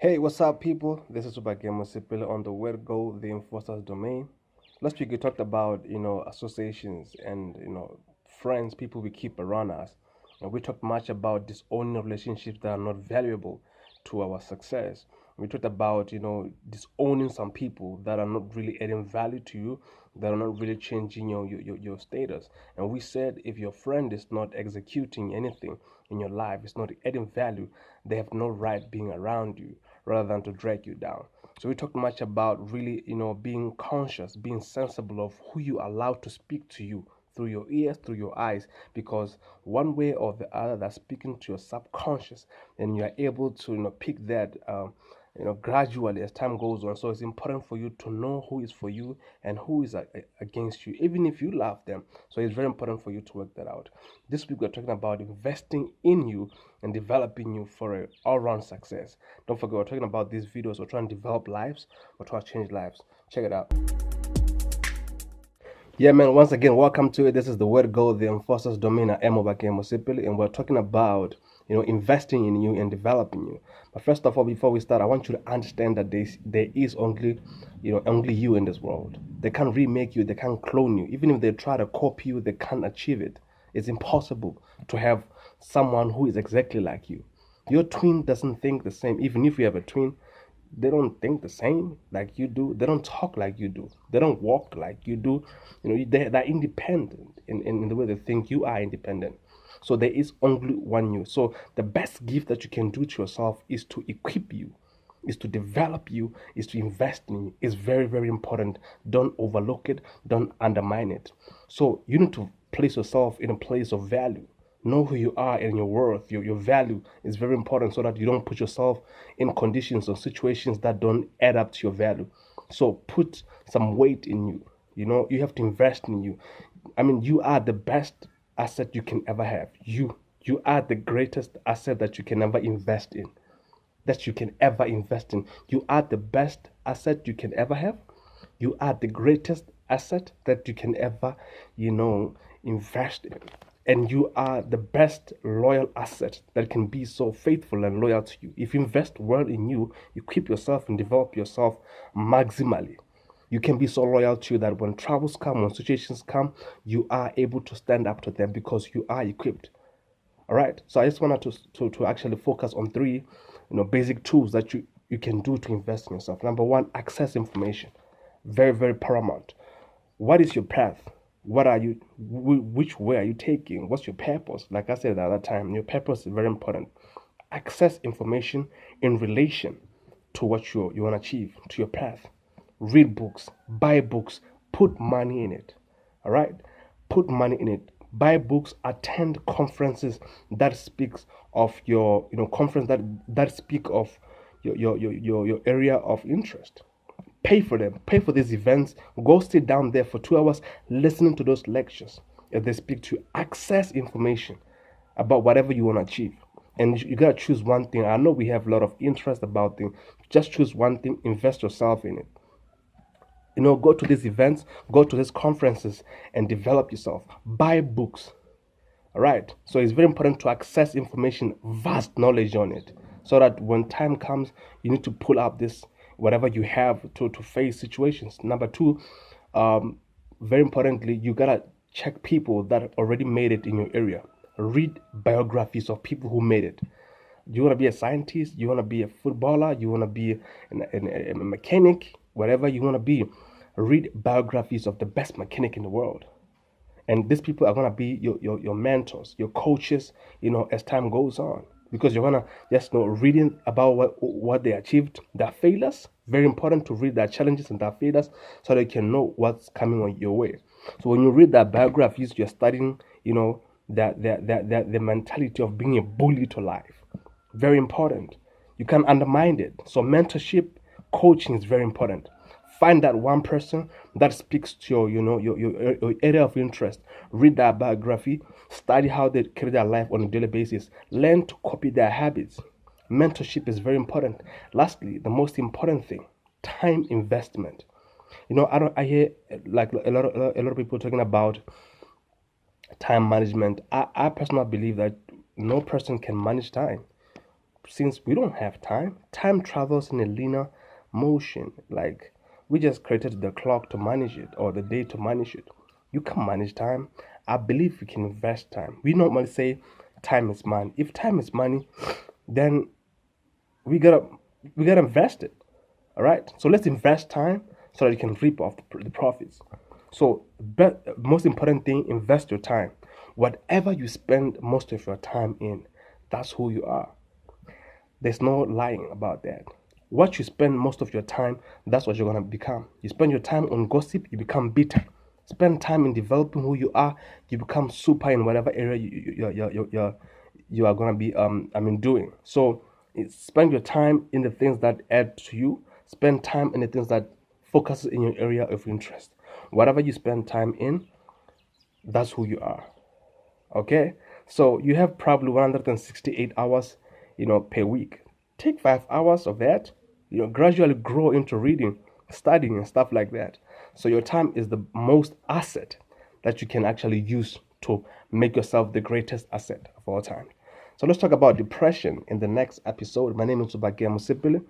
Hey, what's up, people? This is Obakeng Mosepele on the Where Go the Enforcer's domain. Last week we talked about associations and friends, people we keep around us, and we talked much about disowning relationships that are not valuable to our success. We talked about disowning some people that are not really adding value to you, that are not really changing your status. And we said if your friend is not executing anything in your life, it's not adding value, they have no right being around you rather than to drag you down. So we talked much about really, being conscious, being sensible of who you allow to speak to you through your ears, through your eyes, because one way or the other, that's speaking to your subconscious, and you are able to, pick that, gradually as time goes on. So it's important for you to know who is for you and who is against you, even if you love them. So it's very important for you to work that out. This week we're talking about investing in you and developing you for an all-round success. Don't forget, we're talking about these videos. We're trying to develop lives. We're trying to change lives. Check it out. Yeah, man. Once again, welcome to it. This is the Word Go, the Enforcer's domain. I am Obakeng Mosepele, and we're talking about investing in you and developing you. But first of all, before we start, I want you to understand that there is only only you in this world. They can't remake you. They can't clone you. Even if they try to copy you, they can't achieve it. It's impossible to have someone who is exactly like you. Your twin doesn't think the same. Even if you have a twin, they don't think the same like you do. They don't talk like you do. They don't walk like you do. They're independent in the way they think. You are independent. So there is only one you. So the best gift that you can do to yourself is to equip you, is to develop you, is to invest in you. It's very, very important. Don't overlook it. Don't undermine it. So you need to place yourself in a place of value. Know who you are and your worth, your value is very important so that you don't put yourself in conditions or situations that don't add up to your value. So put some weight in you. You have to invest in you. I mean, you are the best asset you can ever have. You are the greatest asset that you can ever invest in. That you can ever invest in. You are the best asset you can ever have. You are the greatest asset that you can ever, invest in. And you are the best loyal asset that can be so faithful and loyal to you. If you invest well in you, equip yourself and develop yourself maximally. You can be so loyal to you that when troubles come, when situations come, you are able to stand up to them because you are equipped. All right. So I just wanted to actually focus on three, basic tools that you can do to invest in yourself. Number one, access information. Very, very paramount. What is your path? What are you? Which way are you taking? What's your purpose? Like I said the other time, your purpose is very important. Access information in relation to what you want to achieve, to your path. Read books, buy books, put money in it. All right, put money in it. Buy books, attend conferences that speaks of your conference that speak of your area of interest. Pay for them, pay for these events, go sit down there for 2 hours listening to those lectures as they speak to you. Access information about whatever you want to achieve, and you got to choose one thing. I know we have a lot of interest about things. Just choose one thing, invest yourself in it. Go to these events, go to these conferences, and develop yourself. Buy books. All right. So it's very important to access information, vast knowledge on it, so that when time comes, you need to pull up this whatever you have to face situations. Number two, very importantly, you gotta check people that already made it in your area. Read biographies of people who made it. You want to be a scientist, you want to be a footballer, you want to be a mechanic, whatever you want to be. Read biographies of the best mechanic in the world. And these people are going to be your mentors, your coaches, as time goes on. Because you're going to just reading about what they achieved, their failures. Very important to read their challenges and their failures so they can know what's coming on your way. So when you read their biographies, you're studying, the mentality of being a bully to life. Very important. You can't undermine it. So mentorship, coaching is very important. Find that one person that speaks to your area of interest. Read their biography. Study how they carry their life on a daily basis. Learn to copy their habits. Mentorship is very important. Lastly, the most important thing, time investment. I hear like a lot of people talking about time management. I personally believe that no person can manage time. since we don't have time travels in a linear motion. Like, we just created the clock to manage it, or the day to manage it. You can manage time. I believe you can invest time. We normally say time is money. If time is money, then we gotta invest it. All right. So let's invest time so that you can reap off the profits. So, most important thing, invest your time. Whatever you spend most of your time in, that's who you are. There's no lying about that. What you spend most of your time, that's what you're gonna become. You spend your time on gossip, you become bitter. Spend time in developing who you are, you become super in whatever area you are gonna be doing. So spend your time in the things that add to you. Spend time in the things that focuses in your area of interest. Whatever you spend time in, that's who you are. Okay, so you have probably 168 hours, per week. Take 5 hours of that, gradually grow into reading, studying, and stuff like that. So your time is the most asset that you can actually use to make yourself the greatest asset of all time. So let's talk about depression in the next episode. My name is Obakeng Mosepele.